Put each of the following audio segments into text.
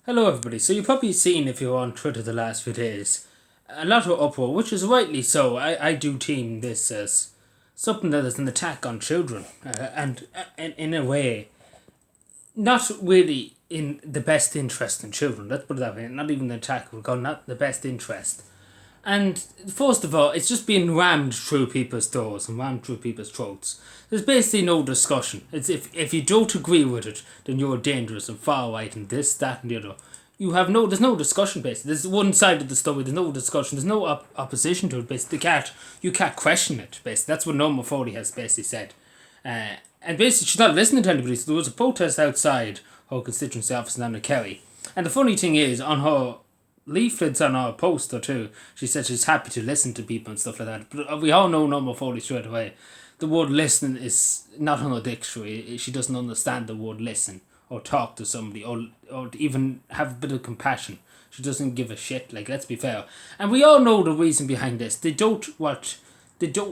Hello, everybody. So you've probably seen, if you're on Twitter the last few days, a lot of uproar, which is rightly so. I do team this as something that is an attack on children, and in a way, not really in the best interest in children. Let's put it that way. Not even an attack, we're called not the best interest. And first of all, it's just being rammed through people's doors and rammed through people's throats. There's basically no discussion. It's if you don't agree with it, then you're dangerous and far right and this, that, and the other. There's no discussion basically. There's one side of the story. There's no discussion. There's no opposition to it. Basically, you can't question it. Basically, that's what Norma Foley has basically said. And basically, she's not listening to anybody. So there was a protest outside her constituency office in Anna Kerry. And the funny thing is, on her leaflets on our poster too, she said she's happy to listen to people and stuff like that. But we all know Norma Foley straight away. The word listen is not on her dictionary. She doesn't understand the word listen or talk to somebody or even have a bit of compassion. She doesn't give a shit. Like, let's be fair. And we all know the reason behind this. They don't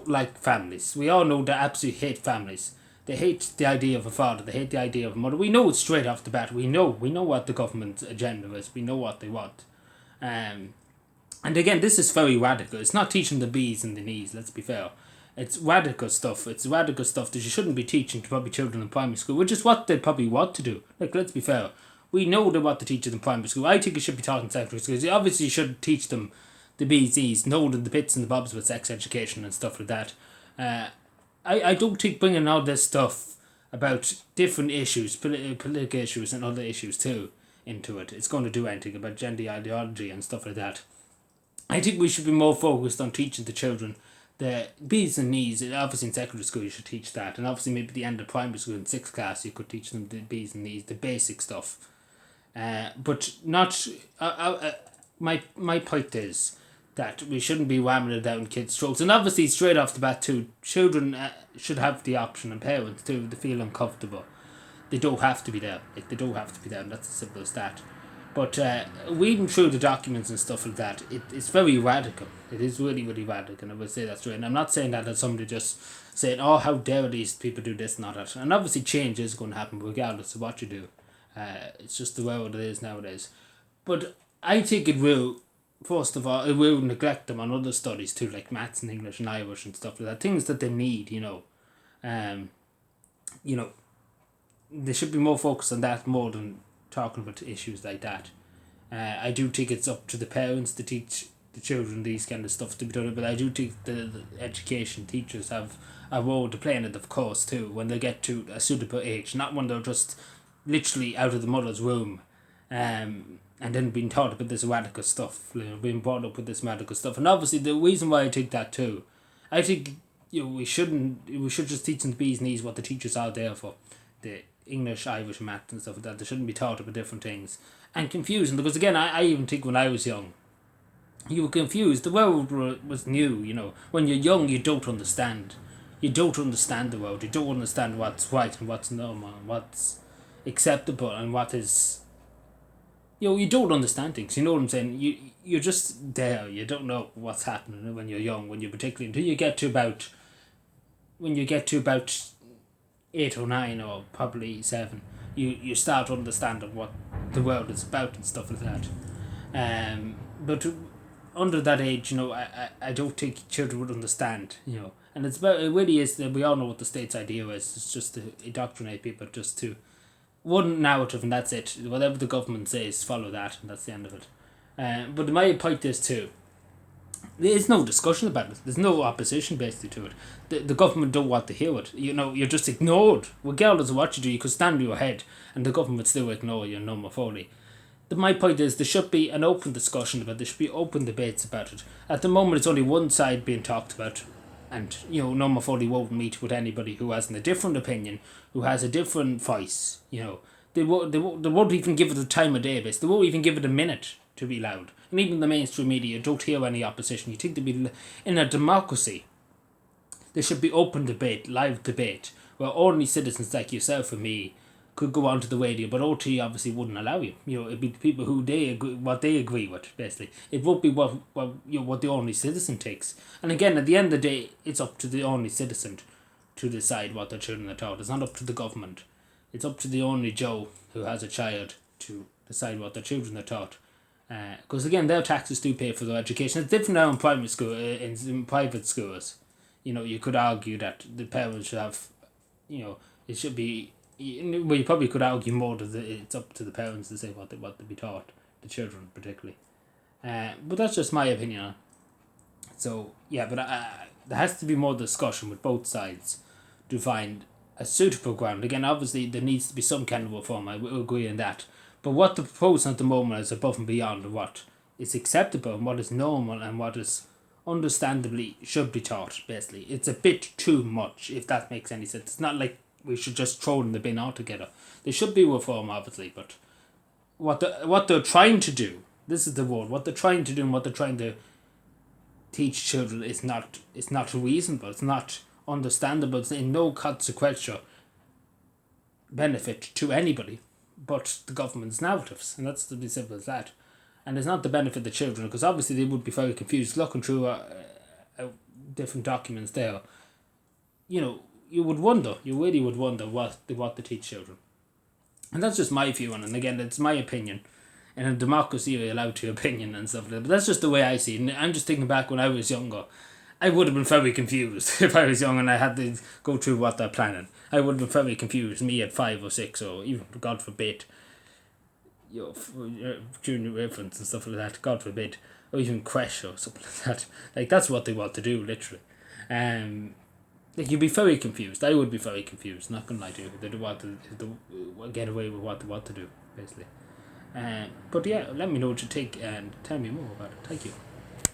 like families. We all know they absolutely hate families. They hate the idea of a father. They hate the idea of a mother. We know it straight off the bat. We know what the government's agenda is. We know what they want. Um, and again, this is very radical. It's not teaching the B's and the knees, let's be fair. It's radical stuff. It's radical stuff that you shouldn't be teaching to probably children in primary school, which is what they probably want to do. Like, let's be fair. We know they want to teach it in primary school. I think it should be taught in secondary schools. You obviously should teach them the B's, E's, know the bits and the bobs with sex education and stuff like that. I don't think bringing all this stuff about different issues, political issues and other issues too, into it, it's going to do anything about gender ideology and stuff like that. I think we should be more focused on teaching the children the B's and E's. Obviously in secondary school you should teach that, and obviously maybe at the end of primary school in 6th class you could teach them the B's and E's, the basic stuff. But not... my point is that we shouldn't be whamming it down kids' throats. And obviously straight off the bat too, children should have the option, and parents too, to feel uncomfortable. They don't have to be there. Like, they don't have to be there, and that's as simple as that. But reading through the documents and stuff like that, it's very radical. It is really, really radical, and I would say that's right. And I'm not saying that as somebody just saying, oh, how dare these people do this and not that. And obviously change is going to happen regardless of what you do. It's just the world it is nowadays. But I think it will, first of all, it will neglect them on other studies too, like maths and English and Irish and stuff like that. Things that they need, you know. You know, they should be more focused on that more than talking about issues like that. I do think it's up to the parents to teach the children these kind of stuff to be done, but I do think the education teachers have a role to play in it, of course, too, when they get to a suitable age, not when they're just literally out of the mother's womb, and then being taught about this radical stuff, you know, being brought up with this radical stuff. And obviously the reason why I think that too, I think, you know, we should just teach them the B's and E's, what the teachers are there for. The English, Irish, math and stuff like that. They shouldn't be taught about different things. And confusing, because again, I even think when I was young, you were confused. The world was new, you know. When you're young, you don't understand. You don't understand the world. You don't understand what's right and what's normal and what's acceptable and what is... You know, you don't understand things. You know what I'm saying? You're just there. You don't know what's happening when you're young, when you're particularly... Until you get to about... When you get to about 8 or 9 or probably 7, you start understanding what the world is about and stuff like that. But under that age, you know, I don't think children would understand, you know. And it really is that we all know what the state's idea is. It's just to indoctrinate people, just to one narrative, and that's it. Whatever the government says, follow that, and that's the end of it. But my point is too, there's no discussion about it. There's no opposition basically to it. The government don't want to hear it. You know, you're just ignored. Regardless of what you do, you could stand on your head and the government still ignore you, Norma Foley. My point is there should be an open discussion about it. There should be open debates about it. At the moment, it's only one side being talked about. And, you know, Norma Foley won't meet with anybody who has a different opinion, who has a different voice, you know. They won't even give it a time of day, they won't even give it a minute to be loud. And even the mainstream media don't hear any opposition. You think they'd be... In a democracy, there should be open debate, live debate, where only citizens like yourself and me could go onto the radio, but OT obviously wouldn't allow you. You know, it'd be the people who what they agree with, basically. It won't be what the only citizen takes. And again, at the end of the day, it's up to the only citizen to decide what their children are taught. It's not up to the government. It's up to the only Joe who has a child to decide what their children are taught. Because again, their taxes do pay for their education. It's different now in primary school, in private schools. You could argue that the parents should have, it should be. Well, you probably could argue more that it's up to the parents to say what to be taught, the children particularly. But that's just my opinion. So yeah, but there has to be more discussion with both sides to find a suitable ground. Again, obviously there needs to be some kind of reform. I will agree on that. But what they're proposing at the moment is above and beyond what is acceptable and what is normal and what is understandably should be taught. Basically, it's a bit too much, if that makes any sense. It's not like we should just throw it in the bin altogether. There should be reform, obviously, but what they're trying to do, this is the word, what they're trying to do and what they're trying to teach children is not reasonable. It's not understandable. It's in no consequential benefit to anybody but the government's narratives, and that's to be simple as that. And it's not the benefit of the children, because obviously they would be very confused looking through different documents there. You really would wonder what they teach children. And that's just my view on it. And again, it's my opinion. In a democracy, you're allowed to opinion and stuff like that. But that's just the way I see it. And I'm just thinking back when I was younger. I would have been very confused if I was young and I had to go through what they're planning. I would have been very confused, me at 5 or 6, or even, God forbid, junior reference and stuff like that, God forbid, or even crash or something like that. Like, that's what they want to do, literally. You'd be very confused. I would be very confused, not gonna lie to you. They want to get away with what they want to do, basically. But yeah, let me know what you think and tell me more about it. Thank you.